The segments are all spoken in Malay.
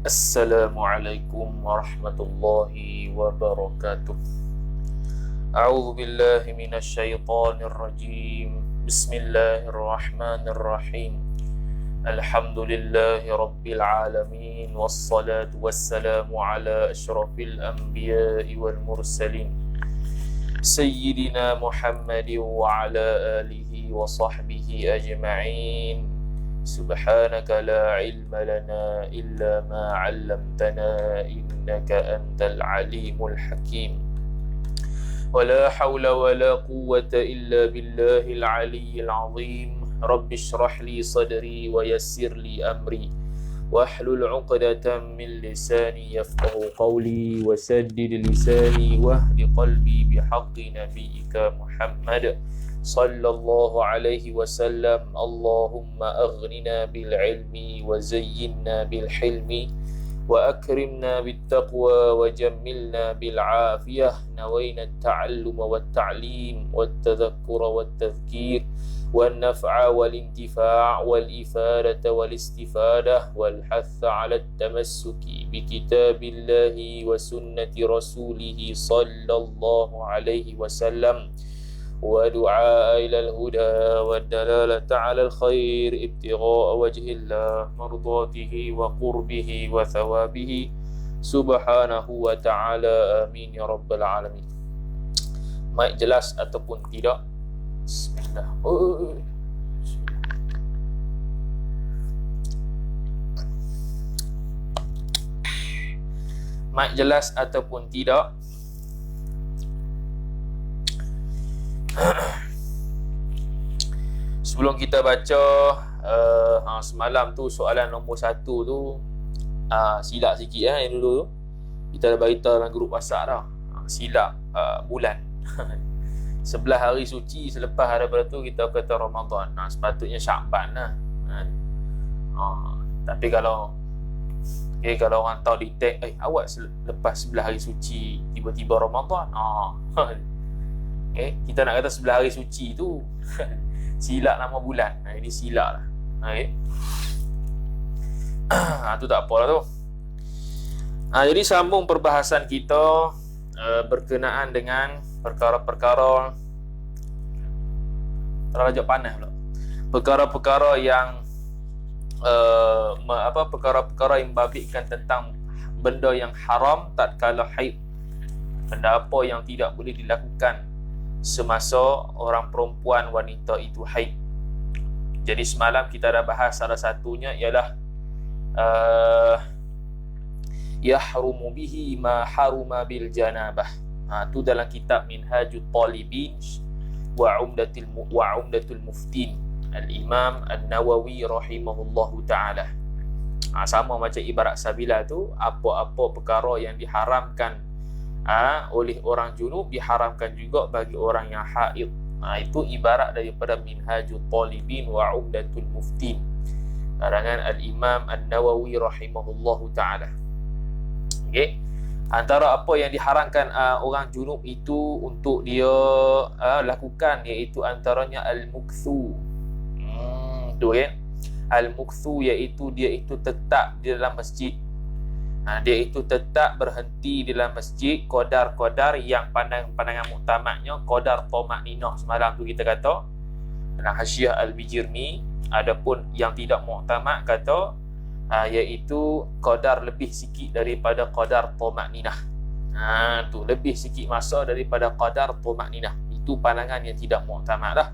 Assalamualaikum warahmatullahi wabarakatuh. A'udzu billahi minasy syaithanir rajim. Bismillahirrahmanirrahim. Alhamdulillahi rabbil alamin wassalatu wassalamu ala asyrafil anbiya'i wal mursalin sayyidina Muhammadin wa ala alihi wa sahbihi ajma'in. Subhanaka la ilma lana illa ma 'allamtana innaka antal alimul hakim. Wala hawla wala quwwata illa billahil aliyyil azim. Rabbi shrah li sadri wa yassir li amri wahlul 'uqdatam min lisani yafqahu qawli wasaddid lisani wahdi qalbi bihaqqi nabiyyika Muhammad sallallahu alaihi wasallam. Allahumma aghnina bil ilmi wa zayyinna bil hilmi wa akrimna bit taqwa wa jammilna bil afiyah. Nawayna at-ta'alluma wat ta'lim wat tadhakkura wat tadhkir wan naf'a wal intifa' wal ifadata wal istifadah wal hatha 'ala at-tamassuki bi kitabillahi wa sunnati rasulih sallallahu alaihi wasallam ودعاء إلى الهدى والدلالة على الخير ابتغاء وجه الله مرضاته وقربه وثوابه سبحانه وتعالى آمين يا رب العالمين. Mic jelas ataupun tidak? Bismillah. Mic jelas ataupun tidak? Sebelum kita baca semalam tu soalan nombor 1 tu silap sikit yang dulu tu kita dah beritahu dalam grup WhatsApp dah. Silap bulan 11 hari suci selepas daripada tu kita kata Ramadan. Sepatutnya Sya'ban lah. Tapi kalau orang tahu di tag awak lepas 11 hari suci tiba-tiba Ramadan. Kita nak kata 11 hari suci tu silap nama bulan. Ini silap lah. Tu tak apa lah tu. Jadi sambung perbahasan kita berkenaan dengan perkara-perkara terlalu panas pula. Perkara-perkara yang perkara-perkara yang membabitkan tentang benda yang haram tatkala haid. Benda apa yang tidak boleh dilakukan semasa orang perempuan wanita itu haid. Jadi semalam kita dah bahas salah satunya ialah yahrumu bihi ma haruma bil janabah. Tu dalam kitab Minhajut Talibin wa Umdatul Muftin Al-Imam An-Nawawi rahimahullahu ta'ala. Sama macam ibarat sabila tu, apa-apa perkara yang diharamkan oleh orang junub diharamkan juga bagi orang yang haid. Itu ibarat daripada Minhajul Talibin wa Umdatul Muftin karangan Al-Imam An-Nawawi rahimahullahu ta'ala. Antara apa yang diharamkan orang junub itu untuk dia lakukan, iaitu antaranya al-mukthu. Al-mukthu iaitu dia itu tetap di dalam masjid. Dia itu tetap berhenti di dalam masjid qadar yang pandangan muktamadnya qadar tamakninah. Semalam tu kita kata dalam Hasyiah Al-Bijirmi. Adapun yang tidak muktamad kata iaitu qadar lebih sikit daripada qadar tamakninah. Tu lebih sikit masa daripada qadar tamakninah. Itu pandangan yang tidak muktamad lah.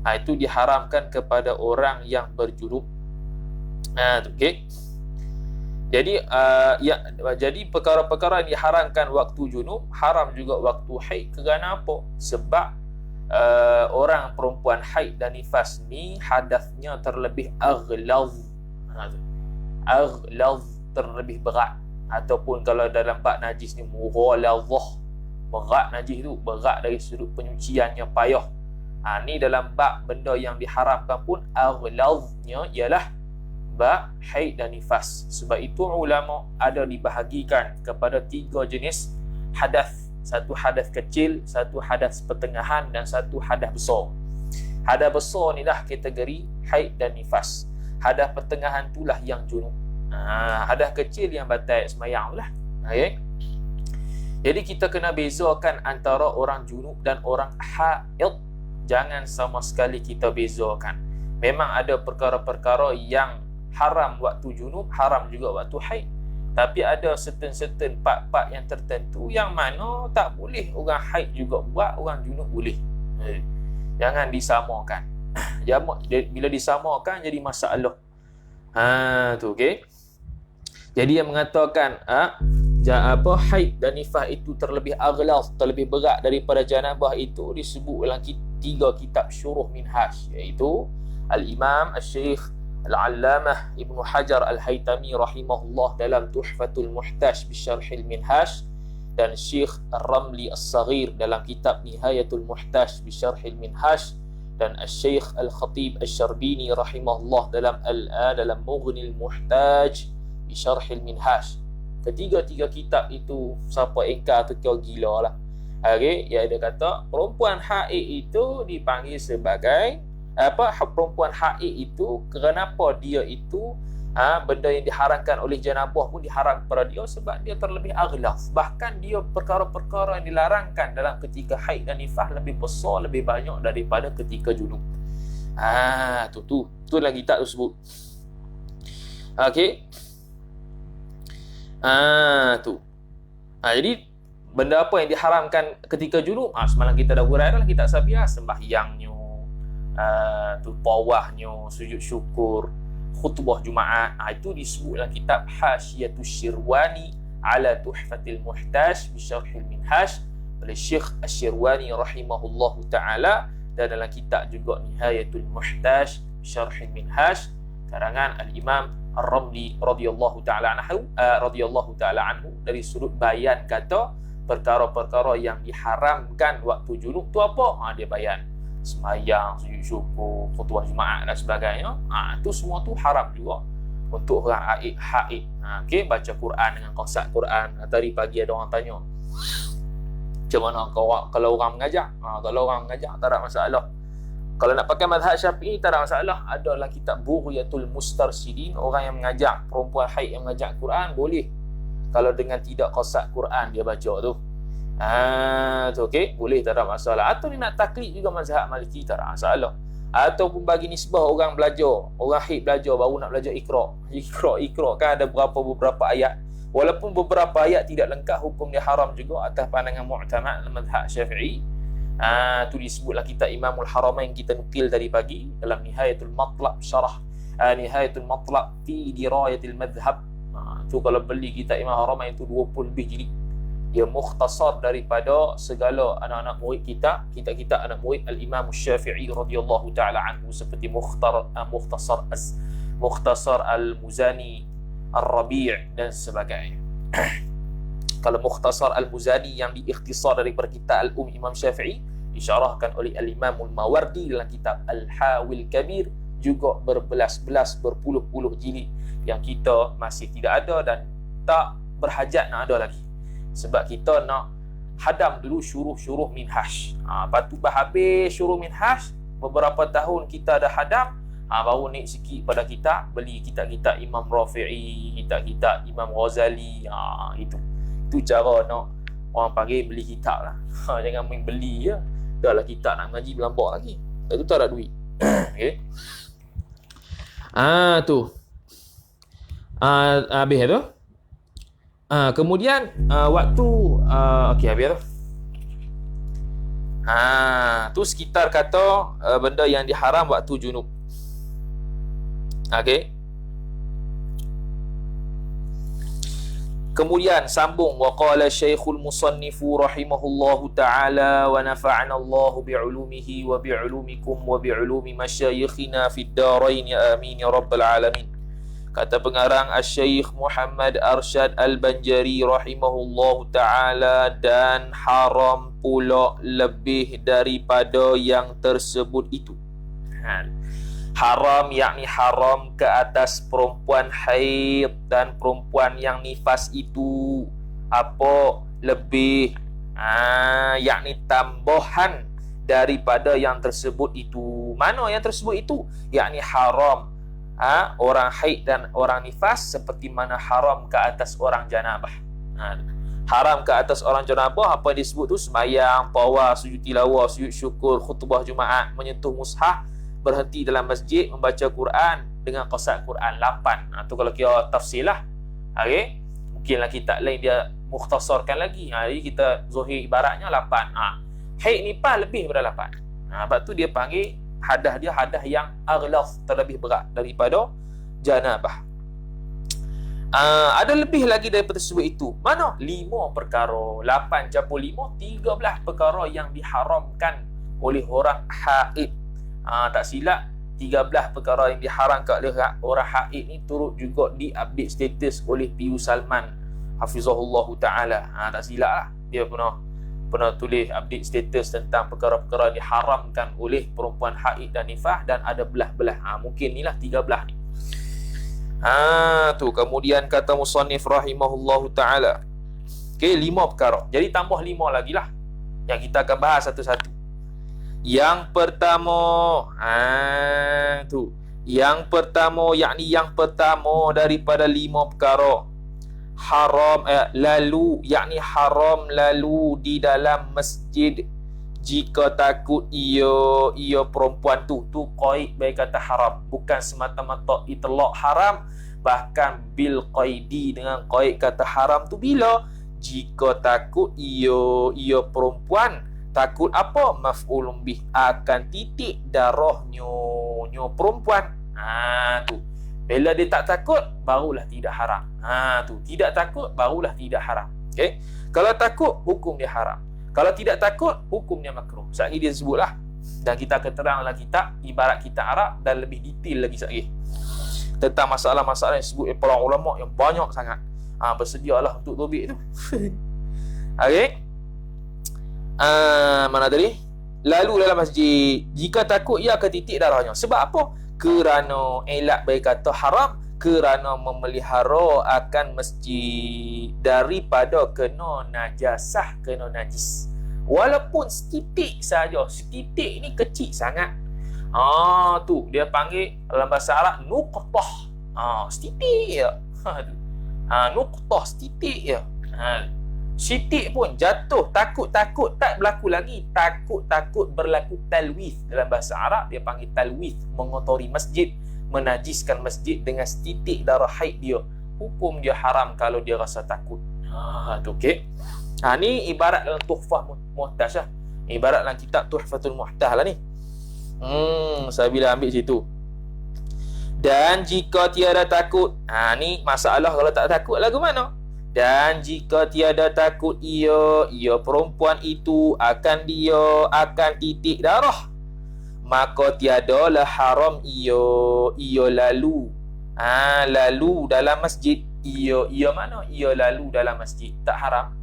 Itu diharamkan kepada orang yang berjunub. Jadi perkara-perkara yang diharamkan waktu junub haram juga waktu haid. Kerana apa? Sebab orang perempuan haid dan nifas ni hadathnya terlebih aghlaz, terlebih berat. Ataupun kalau dalam bab najis ni mughalazah, berat najis tu, berat dari sudut penyuciannya, payah. Ni dalam bab benda yang diharamkan pun aghlaznya ialah bab haid dan nifas. Sebab itu ulama ada dibahagikan kepada 3 jenis hadas. Satu hadas kecil, satu hadas pertengahan dan satu hadas besar. Hadas besar ni dah kategori haid dan nifas. Hadas pertengahan itulah yang junub. Hadas kecil yang batal semayang lah. Okay? Jadi kita kena bezakan antara orang junub dan orang haid. Jangan sama sekali kita bezakan. Memang ada perkara-perkara yang haram waktu junub, haram juga waktu haid. Tapi ada certain part-part yang tertentu yang mana tak boleh orang haid juga buat, orang junub boleh. Jangan disamakan. Bila disamakan jadi masalah. Tu okey. Jadi yang mengatakan haid dan nifas itu terlebih aghlaz, terlebih berat daripada janabah itu disebut dalam 3 kitab syuruh minhaj, iaitu Al-Imam Al-Syekh Al-Allamah Ibnu Hajar Al-Haytami rahimahullah dalam Tuhfatul Muhtaj bisyarhil minhaj, dan Syekh Ar-Ramli As-Saghir dalam kitab Nihayatul Muhtaj bisyarhil minhaj, dan Syekh Al-Khatib Asy-Syarbini rahimahullah dalam Mughnil Muhtaj bisyarhil minhaj. Ketiga-tiga kitab itu siapa engkar tu kau gila lah. Okay, ya dia kata perempuan haid itu dipanggil sebagai perempuan haid itu kenapa dia itu benda yang diharamkan oleh janabah pun diharam kepada dia sebab dia terlebih aghlaz. Bahkan dia perkara-perkara yang dilarangkan dalam ketika haid dan nifas lebih besar, lebih banyak daripada ketika junub. Tu lagi kitab tu sebut. Okey. Jadi benda apa yang diharamkan ketika junub? Semalam kita dah hurai dalam kitab Sabiah, sembahyangnya, tawafnya, sujud syukur, khutbah Jumaat. Itu disebut dalam kitab Hasyiatus Syirwani ala Tuhfatil Muhtaj bisyarhil minhaj oleh Syekh Asy-Syirwani rahimahullahu taala, dan dalam kitab juga Nihayatul Muhtaj bisyarhil minhaj karangan Al-Imam Ar-Ramli radhiyallahu taala anhu dari sudut bayan kata perkara-perkara yang diharamkan waktu junub tu apa? Dia bayan sembahyang, sujud syukur, khutbah Jumaat dan sebagainya. Itu semua tu haram juga untuk orang haid. Okey, baca Quran dengan qasad Quran. Tadi pagi ada orang tanya, macam mana kalau orang mengajar? Kalau orang mengajar tak ada masalah. Kalau nak pakai mazhab Syafi'i tak ada masalah. Ada dalam kitab Bughyatul Mustarsyidin, orang yang mengajar, perempuan haid yang mengajar Quran boleh. Kalau dengan tidak qasad Quran dia baca tu. Tu okey, boleh, tak ada masalah. Atau dia nak taklid juga mazhab Maliki, tak ada masalah. Ataupun bagi nisbah orang belajar, orang haid belajar baru nak belajar Iqra kan ada beberapa ayat. Walaupun beberapa ayat tidak lengkap, hukum dia haram juga atas pandangan mu'tamad mazhab Syafi'i. Tu disebutlah kitab Imamul Haramain kita nukil tadi pagi dalam Nihayatul Matlab syarah Nihayatul Matlab fi Dirayatil Madhhab. Tu kalau beli kitab Imam Haramain itu 20 lebih jilid. Dia mukhtasar daripada segala anak-anak murid kita anak murid Al-Imam Syafi'i radhiyallahu taala anhu, seperti Mukhtasar Al-Muzani, Ar-Rabi' dan sebagainya. Kalau Mukhtasar Al-Muzani yang diikhtisar daripada kitab Al-Imam Syafi'i disyarahkan oleh Al-Imamul Mawardi dalam kitab Al-Hawil Kabir, juga berbelas-belas, berpuluh-puluh jilid yang kita masih tidak ada dan tak berhajat nak ada lagi. Sebab kita nak hadam dulu syuruh minhaj. Lepas tu habis syuruh minhaj, beberapa tahun kita dah hadam, baru naik sikit pada kita beli kitab-kitab Imam Rafi'i, kitab-kitab Imam Ghazali. Itu cara nak orang panggil beli kitab lah. Jangan main beli je. Dah lah kitab nak mengaji berlambak lagi. Itu tak ada duit. Okay. Tu. Habis tu. Kemudian waktu okey, habis tu. Tu sekitar kata benda yang diharam waktu junub. Okey. Kemudian sambung, wa qala Syekhul Musannifu rahimahullahu taala wa nafa'ana Allahu bi'ulumihi wa bi'ulumikum wa bi'ulumi masyayikhina fid darain ya amin ya rabbal alamin. Kata pengarang Asy-Syaikh Muhammad Arsyad Al-Banjari rahimahullahu taala, dan haram pula lebih daripada yang tersebut itu. Haram yakni haram ke atas perempuan haid dan perempuan yang nifas itu apa lebih yakni tambahan daripada yang tersebut itu. Mana yang tersebut itu? Yakni haram orang haid dan orang nifas, seperti mana haram ke atas orang janabah. Haram ke atas orang janabah apa yang disebut tu? Sembahyang, tawaf, sujud tilawah, sujud syukur, khutbah Jumaat, menyentuh mushaf, berhenti dalam masjid, membaca Quran dengan qasad Quran 8. Tu kalau kira tafsir lah. Okey. Mungkinlah kitab lain dia mukhtasarkan lagi. Jadi kita zuhir ibaratnya 8. Haid nifas lebih daripada 8. Sebab tu dia panggil hadas dia hadas yang aghlaz, terlebih berat daripada janabah. Ada lebih lagi daripada tersebut itu. Mana? 5 perkara. 8 campur 5, 13 perkara yang diharamkan oleh orang haid. Tak silap, 13 perkara yang diharamkan oleh orang haid ni turut juga di-update status oleh Pius Salman hafizahullah ta'ala. Tak silap lah, dia pernah tulis update status tentang perkara-perkara diharamkan oleh perempuan haid dan nifas, dan ada belah-belah. Mungkin inilah 13 ni. Tu kemudian kata musannif rahimahullahu ta'ala. Okey, 5 perkara. Jadi tambah 5 lagi lah yang kita akan bahas satu-satu. Yang pertama, yang pertama daripada 5 perkara haram haram lalu di dalam masjid jika takut ia perempuan tu qaid baik kata haram, bukan semata-mata itlaq haram, bahkan bil qaidi, dengan qaid kata haram tu bila jika takut ia perempuan, takut apa? Maf'ulun bih, akan titik darahnya perempuan. Tu bila dia tak takut, barulah tidak haram. Tu tidak takut, barulah tidak haram. Okey. Kalau takut, hukum dia haram. Kalau tidak takut, hukum dia makruh. Sekali dia sebutlah. Dan kita akan terang dalam kitab ibarat kita Arab, dan lebih detail lagi sekali tentang masalah-masalah yang disebut oleh para ulama yang banyak sangat. Bersedialah untuk topik tu. Okey. Mana tadi? Lalu dalam masjid jika takut ia akan titik darahnya. Sebab apa? Kerana elak baik kata haram, kerana memelihara akan masjid daripada kena najasah, kena najis. Walaupun setitik saja. Setitik ni kecil sangat. Tu dia panggil dalam bahasa Arab nuqtah. Setitik je. Nuqtah, setitik je. Syitik pun jatuh, takut-takut tak berlaku lagi. Takut-takut berlaku talwith. Dalam bahasa Arab dia panggil talwith, mengotori masjid, menajiskan masjid dengan setitik darah haid dia. Hukum dia haram kalau dia rasa takut. Tu okey. Ni ibarat dalam Tuhfah Muhtaj lah. Ibarat dalam kitab Tuhfatul Muhtaj lah ni. Saya bila ambil situ. Dan jika tiada takut, ni masalah kalau tak takut lagu mana? Dan jika tiada takut ia perempuan itu akan titik darah, maka tiadalah haram ia lalu dalam masjid. Ia mana? Ia lalu dalam masjid. Tak haram.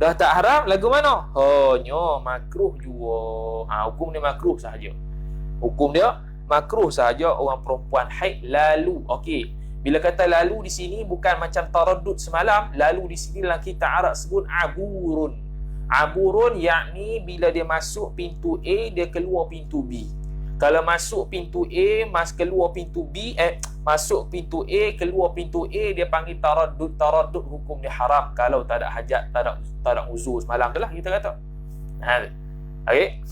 Dah tak haram lagu mana? Hanya makruh jua. Hukum dia makruh sahaja. Hukum dia makruh sahaja orang perempuan haid lalu. Okey. Bila kata lalu di sini bukan macam taraddud semalam. Lalu di sini dalam kitab Arab sebut aburun. Aburun yakni bila dia masuk pintu A, dia keluar pintu B. Kalau masuk pintu A, keluar pintu B, masuk pintu A, keluar pintu A, dia panggil taraddud. Taraddud hukum dia haram kalau tak ada hajat, tak ada uzur semalam tu lah kita kata. Okey.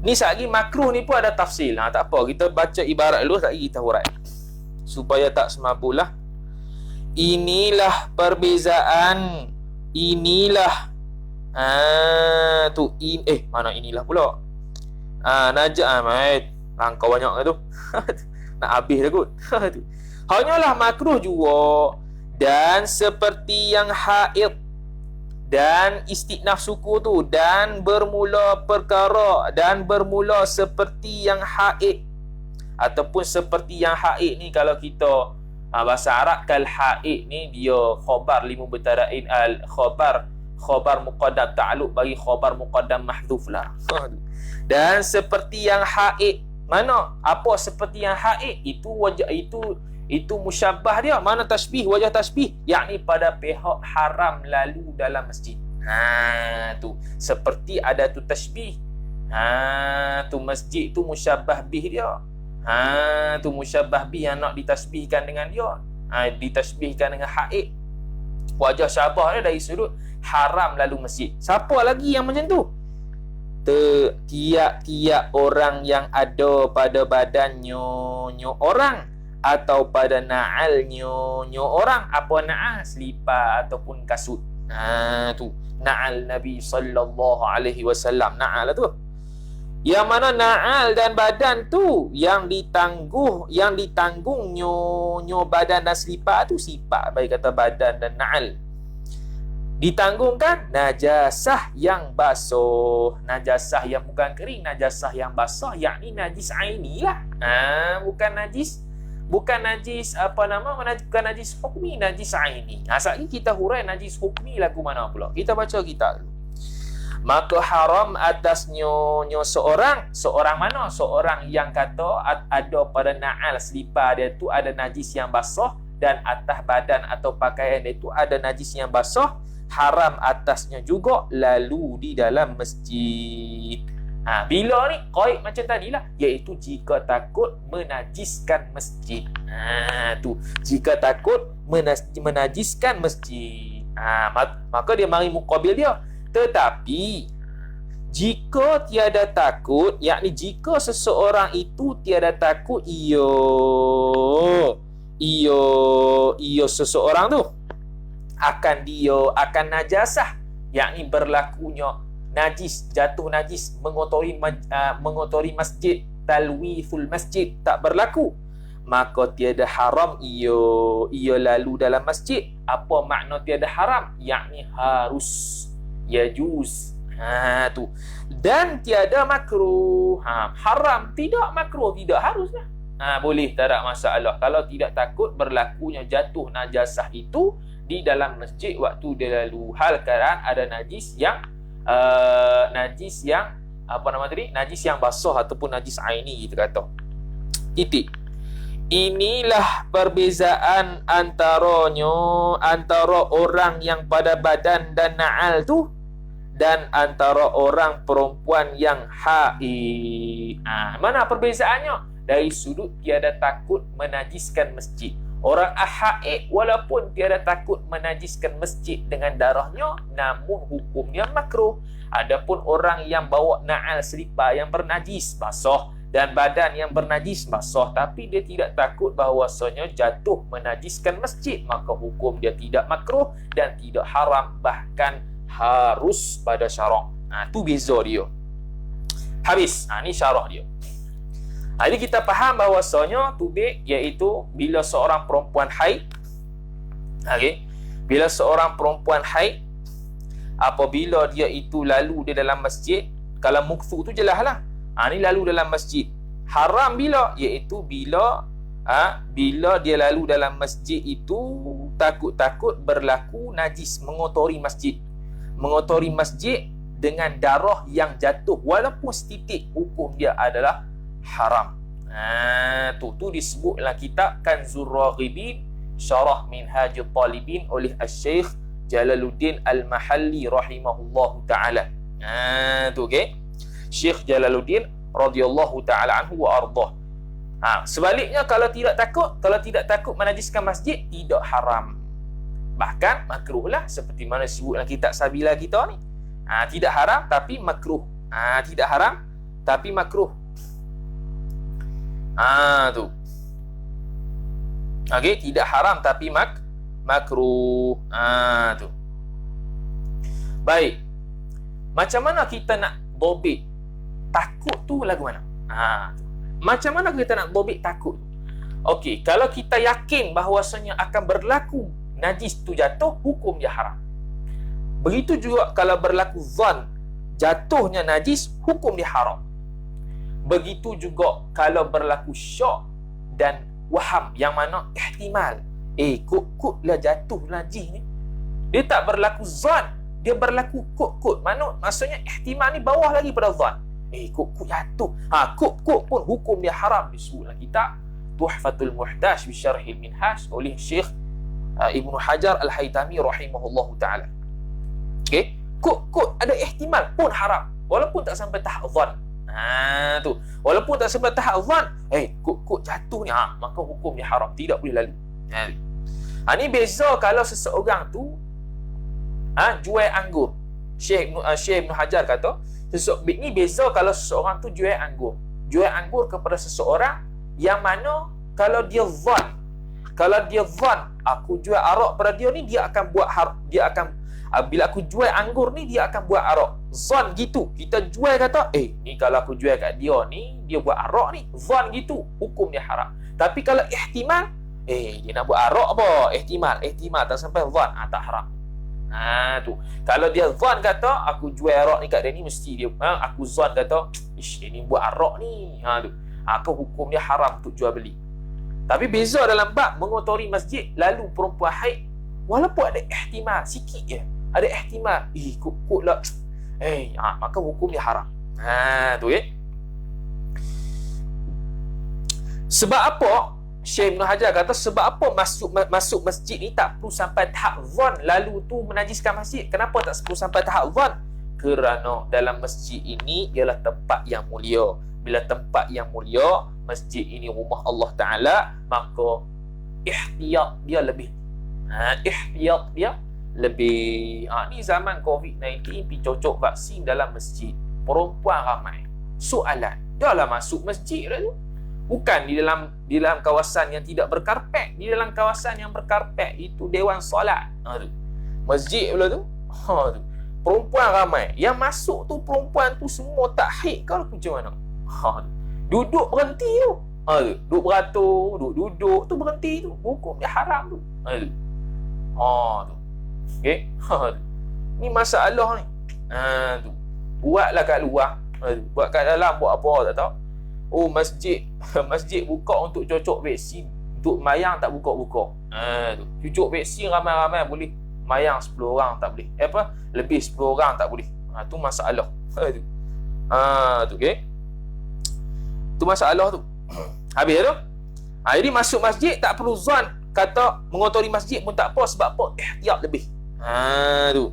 Ni sekali makruh ni pun ada tafsir. Tak apa, kita baca ibarat dulu, sekali kita hurai supaya tak semabulah. Inilah perbezaan. Inilah mana inilah pula. Najak mate. Langkau banyak tu. Nak habis dah kot. Hanyalah makruh jua. Dan seperti yang haid dan istinaf suku tu, dan bermula seperti yang haid, ataupun seperti yang haid ni kalau kita bahasa Arab kal haid ni dia khabar limubtada'in al khabar muqaddam ta'alluq bagi khabar muqaddam mahdhuf lah. Dan seperti yang haid, mana apa seperti yang haid itu wajah itu musyabbah dia, mana tasbih, wajah tasbih yakni pada pihak haram lalu dalam masjid. Tu seperti ada tu tasbih. Tu masjid tu musyabbah bih dia. Tu musyabbah bih yang nak ditasbihkan dengan dia. Ditasbihkan dengan haid. Wajah syabah dia dari sudut haram lalu masjid. Siapa lagi yang macam tu? Tiap-tiap orang yang ada pada badannya orang atau pada na'alnya orang. Apa na'al? Selipar ataupun kasut. Tu na'al Nabi sallallahu alaihi wasallam. Na'al tu. Yang mana na'al dan badan tu yang ditanggung nyo badan dan selipar tu, sifat bagi kata badan dan na'al. Ditanggungkan najasah yang basuh, najasah yang bukan kering, najasah yang basah, yakni najis aini lah. Bukan najis bukan najis hukmi, najis aini. Sekali kita hurai najis hukmi lagu mana pula. Kita baca kita dulu. Maka haram atasnya seorang mana? Seorang yang kata ada pada na'al selipar dia tu ada najis yang basah, dan atas badan atau pakaian dia tu ada najis yang basah. Haram atasnya juga lalu di dalam masjid. Bila ni qaid macam tadilah, iaitu jika takut menajiskan masjid. Tu jika takut menajiskan masjid. Maka dia mari muqabil dia. Tetapi jika tiada takut, yakni jika seseorang itu tiada takut iyo seseorang tu akan najasah, yakni berlakunya najis, jatuh najis, mengotori masjid, talwithul masjid, tak berlaku, maka tiada haram ia lalu dalam masjid. Apa makna tiada haram? Yakni harus, yajuz. Tu. Dan tiada makruh. Haram, tidak makruh, tidak harus lah. Boleh, tak ada masalah. Kalau tidak takut berlakunya jatuh najasah itu di dalam masjid waktu dia lalu, hal keadaan ada najis yang najis yang basah ataupun najis aini kita kata. Titik. Inilah perbezaan antara orang yang pada badan dan na'al tu dan antara orang perempuan yang haid. Mana perbezaannya? Dari sudut tiada takut menajiskan masjid. Orang haid walaupun tiada takut menajiskan masjid dengan darahnya, namun hukumnya makruh. Adapun orang yang bawa na'al selipar yang bernajis basah dan badan yang bernajis basah, tapi dia tidak takut bahawasanya jatuh menajiskan masjid, maka hukum dia tidak makruh dan tidak haram, bahkan harus pada syarak. Tu beza dia. Habis. Ni syarah dia. Jadi kita faham bahawasanya tubik iaitu bila seorang perempuan haid. Bila seorang perempuan haid, apabila dia itu lalu dia dalam masjid, kalau mukthu tu jelas lah. Ni lalu dalam masjid. Haram bila? Iaitu bila dia lalu dalam masjid itu takut-takut berlaku najis, mengotori masjid. Mengotori masjid dengan darah yang jatuh walaupun setitik, hukum dia adalah haram. Tu disebutlah kitab Kanzur Raghibin Syarah Minhajul Talibin oleh Al-Syeikh Jalaluddin Al-Mahalli rahimahullahu ta'ala. Syekh Jalaluddin radhiyallahu ta'ala anhu wa ardah. Sebaliknya kalau tidak takut menajiskan masjid, tidak haram, bahkan makruh lah, seperti mana sebutlah kitab Sabila kita ni. Tidak haram tapi makruh. Tidak haram tapi makruh. Tu. Tidak haram tapi makruh. Tu. Baik. Macam mana kita nak dobit takut tu lagu mana? Tu. Macam mana kita nak dobit takut? Okey, kalau kita yakin bahawasanya akan berlaku najis tu jatuh, hukum dia haram. Begitu juga kalau berlaku zan, jatuhnya najis, hukum dia haram. Begitu juga kalau berlaku syak dan waham, yang mana ihtimal, kut lah jatuh najis ni. Dia tak berlaku zan, dia berlaku kut. Maksudnya ihtimal ni bawah lagi pada zan. Kut jatuh. Kut pun hukum dia haram. Disebutlah kitab Tuhfatul Muhtash bi Syarhil Minhaj oleh Syekh Ibnu Hajar Al-Haytami rahimahullahu ta'ala. Kut ada ihtimal pun haram, walaupun tak sampai tahap zan. Tu. Walaupun tak sampai tahap zan, kok jatuh ni, maka hukum dia haram, tidak boleh lalu. Ni beza kalau seseorang tu jual anggur. Syekh Ibn Hajar kata, ni beza kalau seseorang tu jual anggur. Jual anggur kepada seseorang yang mana kalau dia zan, aku jual arak pada dia ni, dia akan buat bila aku jual anggur ni, dia akan buat arak. Zan gitu. Kita jual kata, ni kalau aku jual kat dia ni, dia buat arak ni. Zan gitu. Hukum dia haram. Tapi kalau ihtimal, dia nak buat arak apa? Ihtimal tak sampai zan, tak haram. Tu. Kalau dia zan kata, aku jual arak ni kat dia ni, mesti dia, aku zan kata, dia ni buat arak ni. Tu. Maka hukum dia haram untuk jual beli. Tapi beza dalam bab mengotori masjid lalu perempuan haid, walaupun ada ihtimal sikit je, ada ihtimal, kok lah, maka hukum dia haram. Tu sebab apa Syekh Ibn Hajar kata, sebab apa masuk masjid ni tak perlu sampai tahap zan lalu tu menajiskan masjid. Kenapa tak perlu sampai tahap zan? Kerana dalam masjid ini ialah tempat yang mulia. Bila tempat yang mulia, masjid ini rumah Allah Ta'ala, maka ihtiyat dia lebih. Ihtiyat dia lebih. Ni zaman COVID-19, pergi cocok vaksin dalam masjid. Perempuan ramai. Soalan, dah lah masuk masjid dah tu. Bukan di dalam kawasan yang tidak berkarpet. Di dalam kawasan yang berkarpet, itu dewan solat. Masjid pula tu. Tu. Perempuan ramai. Yang masuk tu, perempuan tu semua tak haid. Kalau macam mana? Duduk berhenti tu. Duduk beratur, duduk tu berhenti tu. Hukum dia haram tu. Tu. Okey. Ni masalah ni. Tu. Buatlah kat luar. Buat kat dalam buat apa tak tahu. Masjid buka untuk cocok vaksin. Untuk mayang tak buka-buka. Tu. Cucuk vaksin ramai-ramai boleh. Mayang 10 orang tak boleh. Lebih 10 orang tak boleh. Tu masalah. Tu. Tu okey. Tu masalah tu. Habis tu. Jadi masuk masjid tak perlu zan. Kata mengotori masjid pun tak apa. Sebab apa? Ihtiyat lebih. Tu.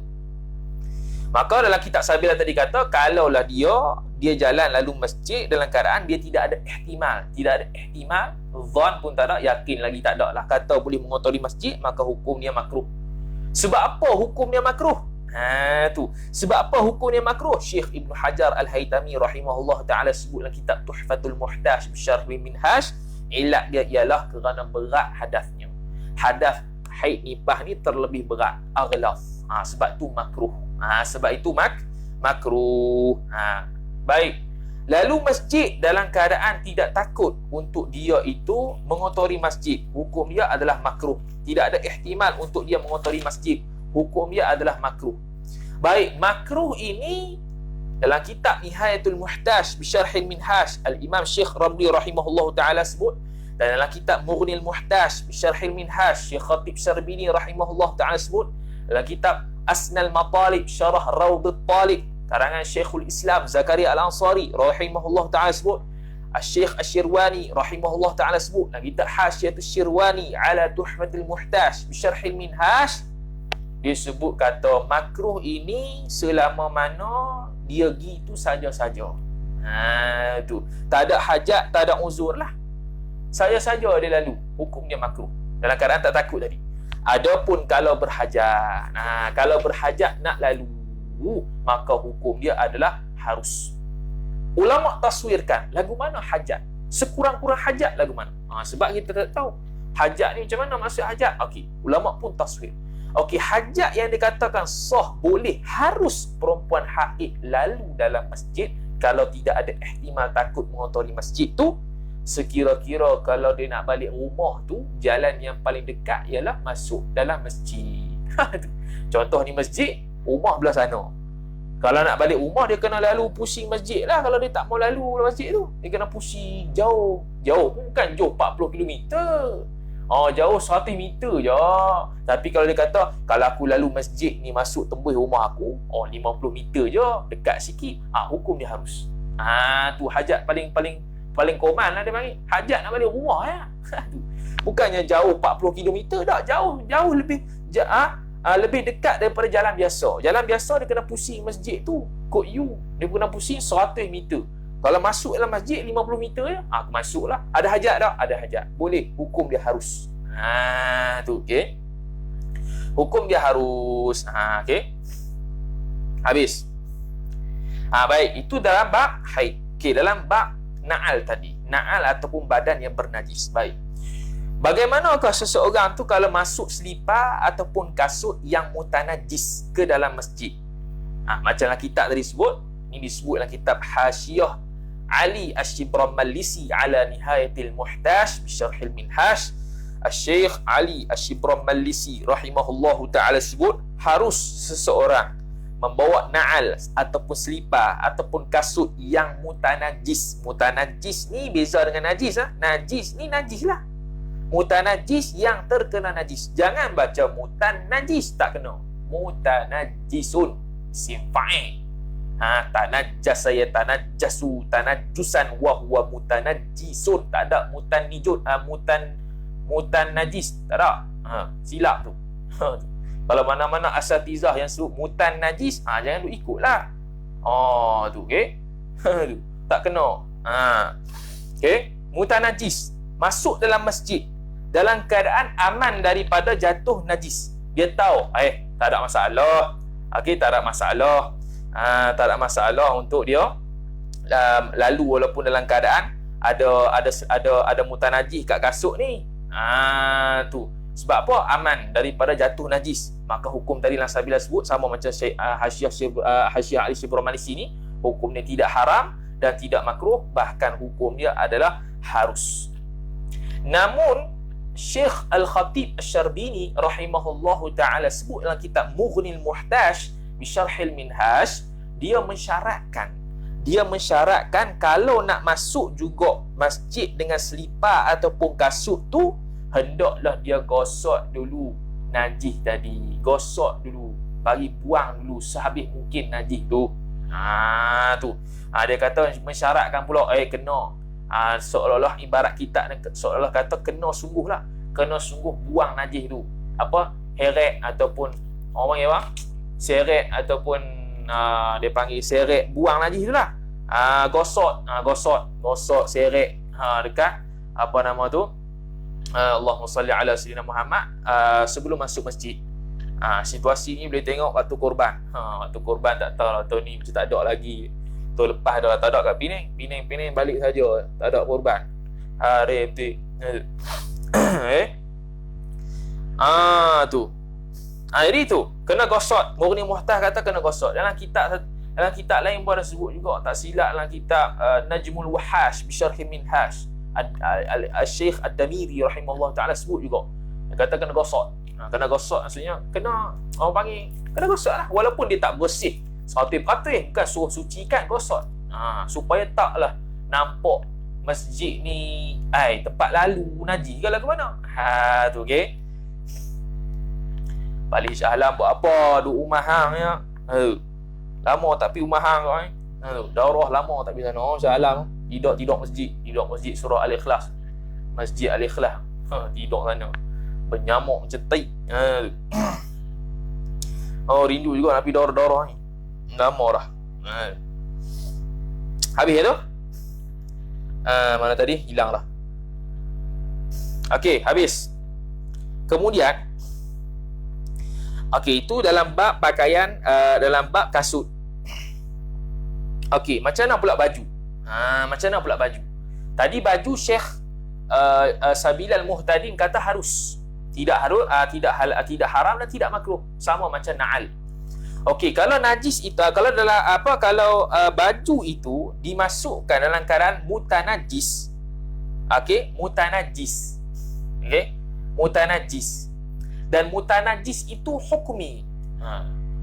Maka dalam kitab Sabilah tadi kata, kalaulah dia jalan lalu masjid dalam keadaan dia tidak ada ihtimal. Tidak ada ihtimal. Zan pun tak ada. Yakin lagi tak ada lah. Kata boleh mengotori masjid, maka hukum dia makruh. Sebab apa hukum dia makruh? Tu. Sebab apa hukumnya makruh? Syekh Ibn Hajar Al-Haytami rahimahullah ta'ala sebut dalam kitab Tuhfatul Muhtaj Bisyarh Minhaj, ilat dia ialah kerana berat hadasnya. Hadas haid nifas ni terlebih berat, aghlaf. Sebab tu makruh. Sebab itu makruh. Baik. Lalu masjid dalam keadaan tidak takut untuk dia itu mengotori masjid, hukum dia adalah makruh. Tidak ada ihtimal untuk dia mengotori masjid, hukum dia adalah makruh. Baik, makruh ini dalam kitab Nihayatul Muhtaj Bisyarhil Minhaj, Al-Imam Syekh Ramli rahimahullah ta'ala sebut, dan dalam kitab Mughnil Muhtaj Bisyarhil Minhaj, Syekh Khatib Syarbini rahimahullah ta'ala sebut, dalam kitab Asnal Matalib Syarah Rawdut Talib karangan Syekhul Islam Zakaria Al-Ansari rahimahullah ta'ala sebut, Syekh Asyirwani rahimahullah ta'ala sebut dalam kitab Hasyiatus Syirwani ala Tuhfatul Muhtaj Bisyarhil Minhaj, dia sebut kata makruh ini selama mana dia gitu saja-saja. Tu. Tak ada hajat, tak ada uzur lah. Saja-saja dia lalu, hukum dia makruh. Dalam keadaan tak takut tadi. Adapun kalau berhajat, kalau berhajat nak lalu, maka hukum dia adalah harus. Ulama taswirkan lagu mana hajat. Sekurang-kurang hajat lagu mana. Sebab kita tak tahu hajat ni macam mana maksud hajat. Okey, ulama pun taswir. Okey, hajat yang dikatakan sah, boleh, harus perempuan haid lalu dalam masjid kalau tidak ada ihtimal takut mengotori masjid tu, sekira-kira kalau dia nak balik rumah tu, jalan yang paling dekat ialah masuk dalam masjid. Contoh ni masjid, rumah belah sana. Kalau nak balik rumah, dia kena lalu pusing masjid lah. Kalau dia tak mau lalu masjid tu, dia kena pusing jauh. Jauh, bukan jauh 40 km. Jauh 100 meter je. Tapi kalau dia kata, kalau aku lalu masjid ni masuk tembus rumah aku, 50 meter je, dekat sikit, hukum dia harus. Tu hajat paling common lah dia panggil. Hajat nak balik rumah ya. Bukannya jauh 40 km dah, jauh lebih lebih dekat daripada jalan biasa. Jalan biasa dia kena pusing masjid tu, kod U, dia kena pusing 100 meter. Kalau masuk dalam masjid 50 meter je, aku masuklah. Ada hajat tak? Ada hajat. Boleh. Hukum dia harus. Tu, okey. Hukum dia harus. Okey. Habis. Baik. Itu dalam bab haid. Okey, dalam bab na'al tadi. Na'al ataupun badan yang bernajis. Baik. Bagaimanakah seseorang tu kalau masuk selipar ataupun kasut yang mutanajis ke dalam masjid? Macam dalam kitab tadi sebut. Ini disebut dalam kitab Hasyiah Ali Ash-Shibramallisi ala Nihayatil Muhtaj Bisyarhil Minhaj. Syekh Ali Ash-Shibramallisi rahimahullahu ta'ala sebut, harus seseorang membawa na'al ataupun selipar ataupun kasut yang mutanajis. Mutanajis ni beza dengan najis. Najis ni najis lah. Mutanajis yang terkena najis. Jangan baca mutanajis, tak kena. Mutanajisun, isim fa'il. Tanajjasa ya tanajjasu, tanajusan wa huwa mutanajisun. Tak ada mutanijun, mutan najis, tak ada. Silap tu. Kalau mana-mana asatizah yang sebut mutan najis, jangan duk ikutlah. Tu okey. Tak kena. Okey, mutan najis masuk dalam masjid dalam keadaan aman daripada jatuh najis. Dia tahu, tak ada masalah. Okey, tak ada masalah. Tak ada masalah untuk dia lalu walaupun dalam keadaan ada mutanajis kat kasut ni. Tu sebab apa? Aman daripada jatuh najis. Maka hukum tadi yang Sabila sebut sama macam Hasyiah Ali Ash-Shibramallisi ni, hukum dia tidak haram dan tidak makruh, bahkan hukum dia adalah harus. Namun Syekh Al-Khatib Asy-Syarbini rahimahullahu ta'ala sebut dalam kitab Mughnil Muhtaj Bisyarhil Minhaj, dia mensyaratkan kalau nak masuk juga masjid dengan selipar ataupun kasut tu, hendaklah dia gosok dulu najis tadi. Gosok dulu, bagi buang dulu sehabis mungkin najis tu. Dia kata mensyaratkan pula kena. Seolah-olah ibarat kita seolah-olah kata kena sungguh buang najis tu. Heret ataupun orang panggil apa? Seret ataupun dia panggil seret, buang najis tu lah. Gosok seret dekat apa nama tu, Allahumma salli ala sayyidina Muhammad, sebelum masuk masjid. Situasi ni boleh tengok waktu korban. Waktu korban tak tahu lah, tahun ni macam tak ada lagi. Tahun lepas dah tak ada kat Penang balik saja, tak ada korban. Betul. Tu. Jadi tu kena gosok. Murni Muhtaj kata kena gosok. Dalam kitab lain pun ada sebut juga, tak silap dalam kitab Najmul Wahash Bisyarhil Minhaj, Syekh Ad-Damiri rahimahullah ta'ala sebut juga. Dia kata kena gosok. Kena gosok maksudnya kena, orang panggil kena gosok lah. Walaupun dia tak bersih 100%, bukan suruh sucikan, gosok. Supaya taklah nampak masjid ni tempat lalu najis ke lah ke mana. Tu okey. Balik Shah Alam buat apa? Duk rumah hang ya. Lama tak pergi rumah hang kau daurah lama tak pergi sana. Shah Alam tidur masjid surah Al-Ikhlas. Masjid Al-Ikhlas. Tidur sana. Bernyamuk macam tai. Rindu juga nak pergi daurah ni. Lama dah. Habis tu? Mana tadi? Hilang lah. Okey, habis. Kemudian itu dalam bab pakaian, dalam bab kasut. Okey, macam mana pula baju? Tadi baju Syekh Sabilal Muhtadin kata harus. Tidak haram dan tidak makruh. Sama macam na'al. Okey, kalau najis itu, kalau baju itu dimasukkan dalam keadaan mutanajis. Okey, mutanajis. Dan mutanajis itu hukmi.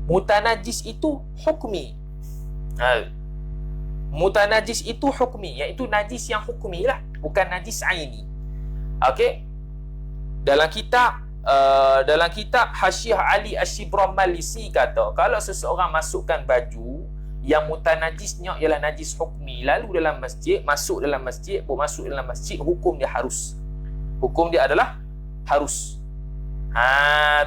Mutanajis itu hukmi. Mutanajis itu hukmi, iaitu najis yang hukmi lah, bukan najis aini. Okey. Dalam kitab Hasyiah Ali Ash-Shibramallisi kata, kalau seseorang masukkan baju yang mutanajisnya ialah najis hukmi, lalu dalam masjid, masuk dalam masjid, hukum dia harus. Hukum dia adalah harus.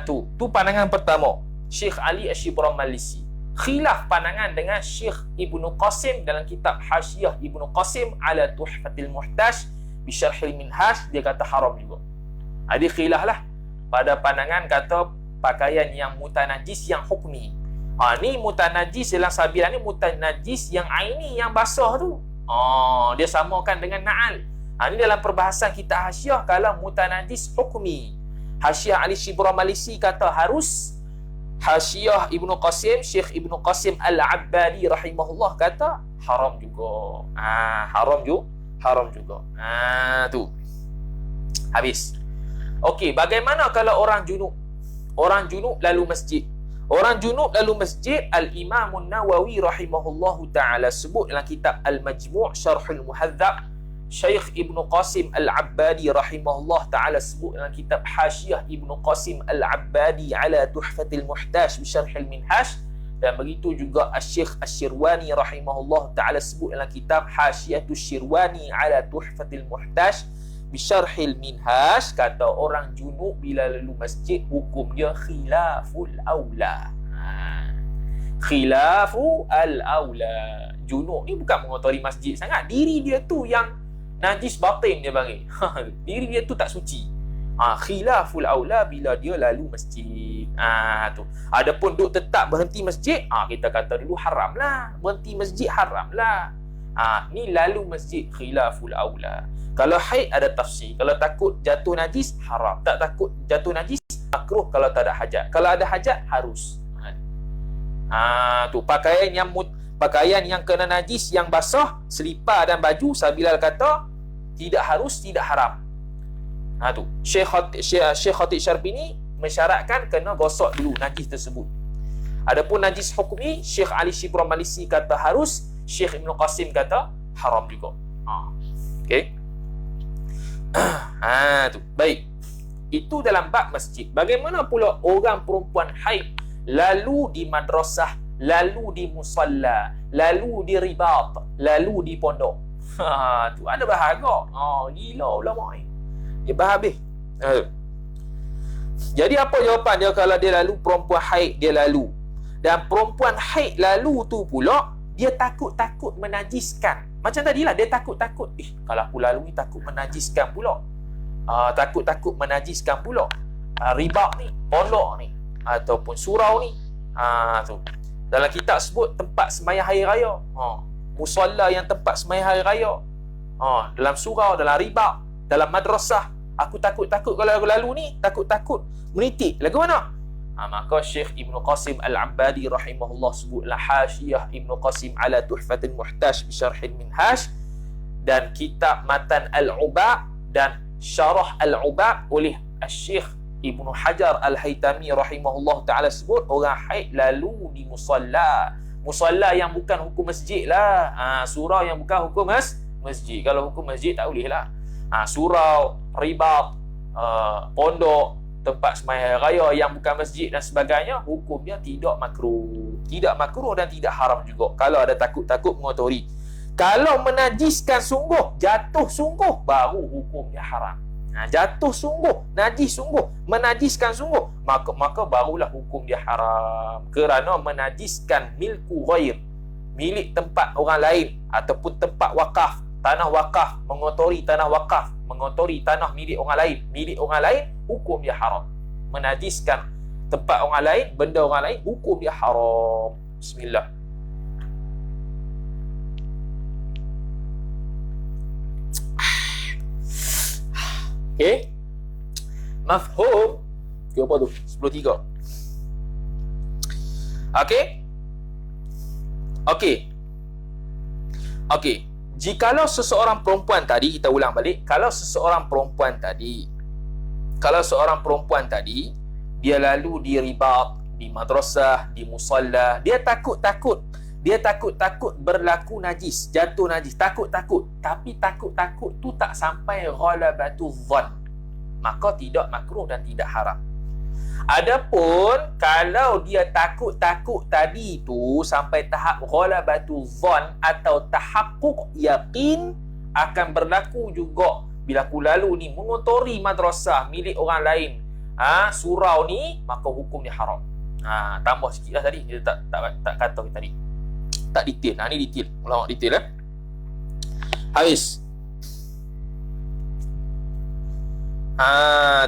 Tu pandangan pertama Syekh Ali Ash-Shibramallisi. khilaf pandangan dengan Syekh Ibnu Qasim dalam kitab Hasyiah Ibnu Qasim ala Tuhfatil Muhtaj bi Syarhil Minhaj, dia kata haram juga. Ada khilaf lah pada pandangan kata pakaian yang mutanajis yang hukmi. Ni mutanajis dalam sabilah ni mutanajis yang aini, yang basah tu. Dia samakan dengan na'al. Ni dalam perbahasan kita Hasyiah kalau mutanajis hukmi. Hasyiah Ali Shibra Malisi kata harus. Hasyiah Ibnu Qasim, Syekh Ibnu Qasim Al-Abbadi rahimahullah kata haram juga. Haram juga. Tu. Habis. Okey, bagaimana kalau orang junub? Orang junub lalu masjid. Orang junub lalu masjid, Al-Imam Nawawi rahimahullahu ta'ala sebut dalam kitab Al-Majmu' Syarhul Muhadzab. Syekh Ibnu Qasim Al-Abbadi rahimahullah ta'ala sebut dalam kitab Hasyiah Ibnu Qasim Al-Abbadi ala Tuhfatil Muhtaj bi Syarhil Minhaj. Dan begitu juga Syekh Asy-Syirwani rahimahullah ta'ala sebut dalam kitab Hasyiatus Syirwani ala Tuhfatil Muhtaj bi Syarhil Minhaj, kata orang junub bila lalu masjid hukum dia khilaful aula. Khilafu al-aula. Junub ni bukan mengotori masjid sangat, diri dia tu yang najis batin dia panggil. Diri dia tu tak suci. Khilaful aula bila dia lalu masjid. Tu. Adapun duk tetap berhenti masjid, kita kata dulu haram lah. Berhenti masjid haram lah. Ni lalu masjid khilaful aula. Kalau haid ada tafsir. Kalau takut jatuh najis haram. Tak takut jatuh najis makruh kalau tak ada hajat. Kalau ada hajat harus. Tu pakaian yang kena najis, yang basah, selipar dan baju, Sabilal kata tidak harus, tidak haram. Tu Syekh Khatib Syarbini mensyaratkan kena gosok dulu najis tersebut. Adapun najis hukmi, Syekh Ali Shibra Malisi kata harus, Syekh Ibnu Qasim kata haram juga. Okey. Tu. Baik. Itu dalam bab masjid. Bagaimana pula orang perempuan haid lalu di madrasah, lalu di musalla, lalu di ribat, lalu di pondok? Tu ada bahagia. Gila ulama ni. Dia habis. Jadi apa jawapan dia kalau dia lalu perempuan haid dia lalu? Dan perempuan haid lalu tu pula dia takut-takut menajiskan. Macam tadilah dia takut-takut, kalau aku lalu ni takut menajiskan pula. Takut-takut menajiskan pula. Ribat ni, pondok ni ataupun surau ni. Tu. Dalam kitab sebut tempat sembahyang hari raya. Musalla yang tempat sembahyang hari raya. Dalam surau, dalam ribat, dalam madrasah. Aku takut-takut kalau aku lalu ni, takut-takut menitik. Lagu mana? Maka Syekh Ibnu Qasim Al-Abbadi rahimahullah sebutlah Hasyiah Ibnu Qasim ala Tuhfatil Muhtaj bi Syarhil Minhaj, dan kitab Matan Al-Ubab dan Syarah Al-Ubab oleh Syekh Ibnu Hajar Al-Haytami rahimahullah ta'ala sebut orang haid lalu di musalla. Musalla yang bukan hukum masjid lah. Surau yang bukan hukum masjid. Kalau hukum masjid tak boleh lah. Surau, ribat, pondok, tempat sembahyang raya yang bukan masjid dan sebagainya, hukumnya tidak makruh. Tidak makruh dan tidak haram juga kalau ada takut-takut mengotori. Kalau menajiskan sungguh, jatuh sungguh, baru hukumnya haram. Jatuh sungguh, najis sungguh, menajiskan sungguh, maka barulah hukum dia haram. Kerana menajiskan milku ghair, milik tempat orang lain ataupun tempat wakaf, tanah wakaf, mengotori tanah wakaf, mengotori tanah milik orang lain, hukum dia haram. Menajiskan tempat orang lain, benda orang lain, hukum dia haram. Bismillah. Okey. Mafhum? Apa tu? 10.3. Okey. Okey. Jikalau seseorang perempuan tadi, kita ulang balik, kalau seseorang perempuan tadi dia lalu di ribat, di madrasah, di musalla, dia takut-takut berlaku najis, jatuh najis, takut-takut, tapi takut-takut tu tak sampai ghalabatu dhann, maka tidak makruh dan tidak haram. Adapun kalau dia takut-takut tadi tu sampai tahap ghalabatu dhann atau tahaqquq yakin akan berlaku juga bila aku lalu ni mengotori madrasah milik orang lain, surau ni, maka hukum dia haram. Tambah sikit lah tadi. Dia tak kata tadi. Tak detail. Ni detail. Ulama detail Habis.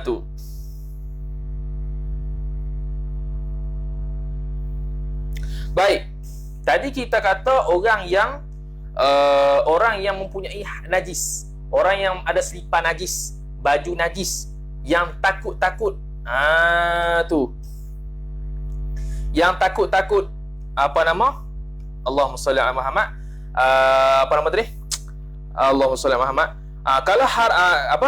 Tu. Baik. Tadi kita kata orang yang mempunyai najis, orang yang ada selipar najis, baju najis, yang takut-takut. Tu. Yang takut-takut apa nama? Allahumma salli ala Muhammad. Apa nama tadi? Allahumma salli ala Muhammad.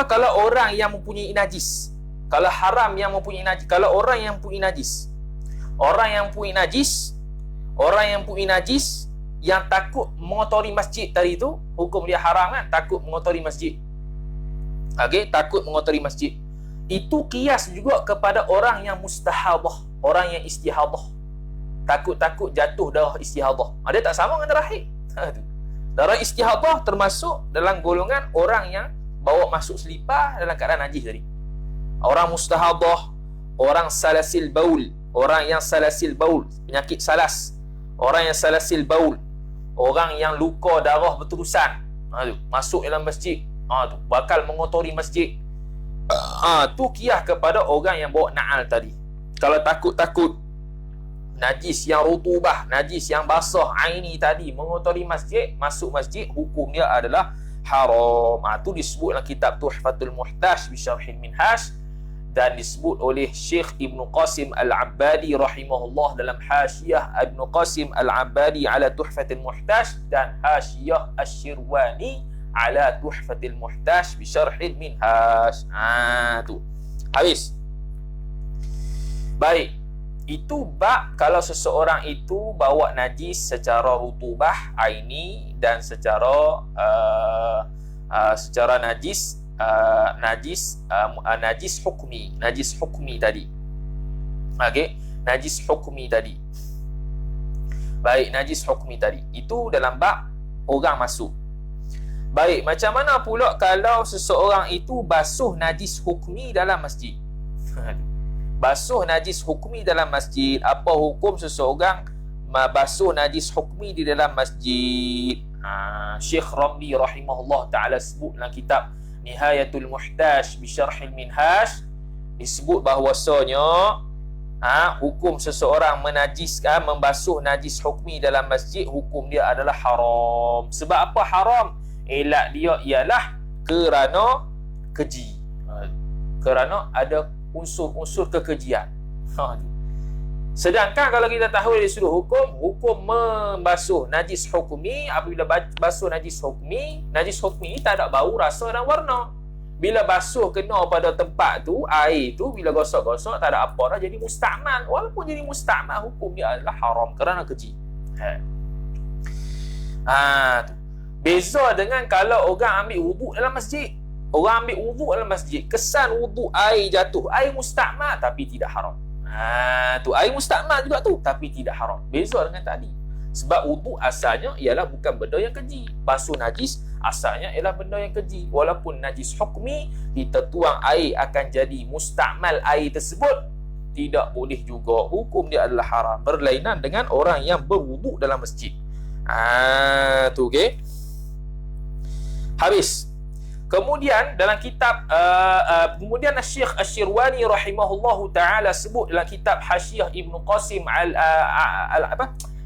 Kalau orang yang mempunyai najis, kalau haram yang mempunyai najis, kalau orang yang mempunyai najis, orang yang mempunyai najis yang takut mengotori masjid tadi tu, hukum dia haram kan? Takut mengotori masjid. Okey, takut mengotori masjid. Itu kias juga kepada orang yang mustahadah, orang yang istihadah. Takut-takut jatuh darah istihadah. Dia tak sama dengan darah haid. Darah istihadah termasuk dalam golongan orang yang bawa masuk selipar dalam keadaan najis tadi. Orang mustahadah, orang salasil baul, orang yang salasil baul, penyakit salas. Orang yang salasil baul, orang yang luka darah berterusan, masuk dalam masjid, tu bakal mengotori masjid. Tu kiyah kepada orang yang bawa na'al tadi. Kalau takut-takut najis yang rutubah, najis yang basah aini tadi mengotori masjid, masuk masjid, hukum dia adalah haram. Tu disebut dalam kitab Tuhfatul Muhtaj bi Syarhil Minhaj, dan disebut oleh Syekh Ibn Qasim Al-Abbadi rahimahullah dalam Hasyiah Ibn Qasim Al-Abbadi ala Tuhfatil Muhtaj, dan Hasyiah Asy-Syirwani ala Tuhfatil Muhtaj bi Syarhil Minhaj. Tu. Habis. Baik. Itu bab kalau seseorang itu bawa najis secara rutubah aini dan secara najis najis hukmi tadi. Okey, najis hukmi tadi. Baik, najis hukmi tadi. Itu dalam bab orang masuk. Baik, macam mana pula kalau seseorang itu basuh najis hukmi dalam masjid? Basuh najis hukmi dalam masjid. Apa hukum seseorang basuh najis hukmi di dalam masjid? Syekh Ramli rahimahullah ta'ala sebut dalam kitab Nihayatul Muhtaj bi Syarhil Minhaj, disebut bahawasanya hukum seseorang menajiskan, membasuh najis hukmi dalam masjid, hukum dia adalah haram. Sebab apa haram? Elak dia ialah kerana keji, kerana ada unsur-unsur kekejian. Sedangkan kalau kita tahu dari sudut hukum membasuh najis hukmi, apabila basuh najis hukmi ni tak ada bau, rasa dan warna. Bila basuh kena pada tempat tu, air tu bila gosok-gosok tak ada apa dah, jadi musta'mal. Walaupun jadi musta'mal, hukum dia adalah haram kerana keji. Tu. Beza dengan kalau orang ambil wuduk dalam masjid. Orang ambil wuduk dalam masjid, kesan wuduk air jatuh, air musta'mal tapi tidak haram. Tu air musta'mal juga tu, tapi tidak haram. Beza dengan tadi. Sebab wuduk asalnya ialah bukan benda yang keji. Basuh najis asalnya ialah benda yang keji. Walaupun najis hukmi, kita tuang air akan jadi musta'mal air tersebut, tidak boleh juga. Hukum dia adalah haram. Berlainan dengan orang yang berwuduk dalam masjid. Tu okey. Habis. Kemudian dalam kitab kemudian Syekh Asy-Syirwani rahimahullahu taala sebut dalam kitab Hasyiah Ibn Qasim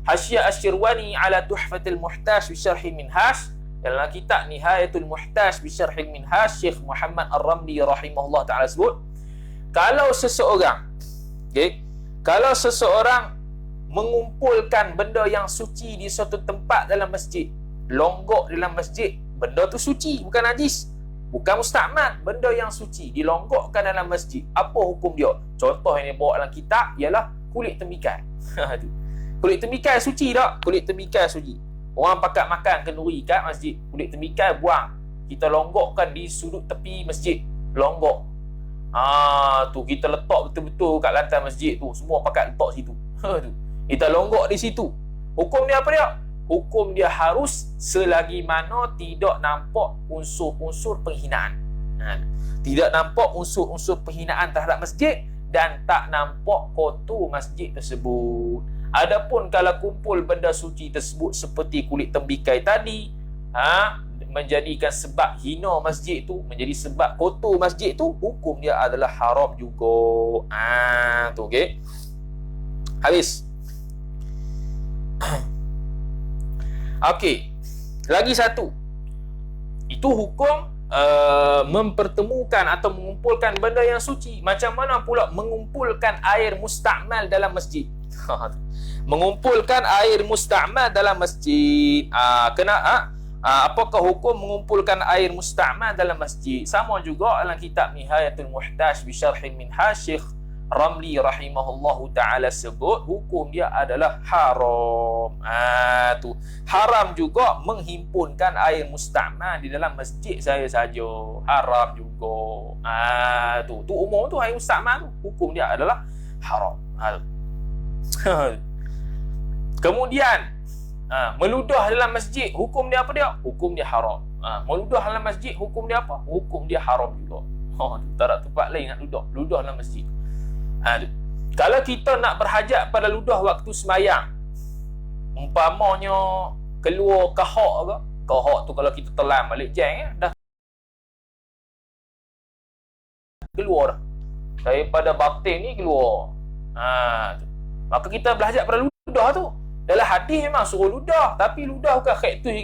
Hasyiah Asy-Syirwani ala Tuhfatil Muhtaj bi Syarhil Minhaj, dalam kitab Nihayatul Muhtaj bi Syarhil Minhaj, Syekh Muhammad Ar-Ramli rahimahullahu taala sebut, kalau seseorang mengumpulkan benda yang suci di suatu tempat dalam masjid, longgok dalam masjid, benda tu suci, bukan najis, bukan musta'mal, benda yang suci dilonggokkan dalam masjid, apa hukum dia? Contoh yang dia bawa dalam kitab ialah kulit tembikai. Kulit tembikai suci tak? Kulit tembikai suci. Orang pakat makan kenduri kat masjid, kulit tembikai buang, kita longgokkan di sudut tepi masjid, longgok. Tu kita letak betul-betul kat lantai masjid tu, semua pakat letak situ. Kita longgok di situ. Hukum dia apa dia? Hukum dia harus selagi mana tidak nampak unsur-unsur penghinaan. Tidak nampak unsur-unsur penghinaan terhadap masjid, dan tak nampak kotor masjid tersebut. Adapun kalau kumpul benda suci tersebut seperti kulit tembikai tadi, menjadikan sebab hina masjid tu, menjadi sebab kotor masjid tu, hukum dia adalah haram juga. Tu okey. Habis. Okey. Lagi satu. Itu hukum mempertemukan atau mengumpulkan benda yang suci. Macam mana pula mengumpulkan air mustakmal dalam masjid? Mengumpulkan air mustakmal dalam masjid. Apakah hukum mengumpulkan air mustakmal dalam masjid? Sama juga dalam kitab Nihayatul Muhtaj bi Syarhin Minhaj, Syekh Ramli rahimahullahu ta'ala sebut hukum dia adalah haram. Tu haram juga menghimpunkan air mustakmal di dalam masjid saya saja. Haram juga. Tu umum tu air mustakmal tu hukum dia adalah haram. Kemudian meludah dalam masjid, hukum dia apa dia? Hukum dia haram. Meludah dalam masjid, hukum dia apa? Hukum dia haram juga. Tak ada tempat lain nak ludah dalam masjid. Kalau kita nak berhajat pada ludah waktu semayang, umpamanya keluar kahak tu kalau kita telan balik jeng dah keluar dah daripada batin ni keluar. Maka kita berhajat pada ludah tu. Dalam hadis memang suruh ludah, tapi ludah bukan khaitu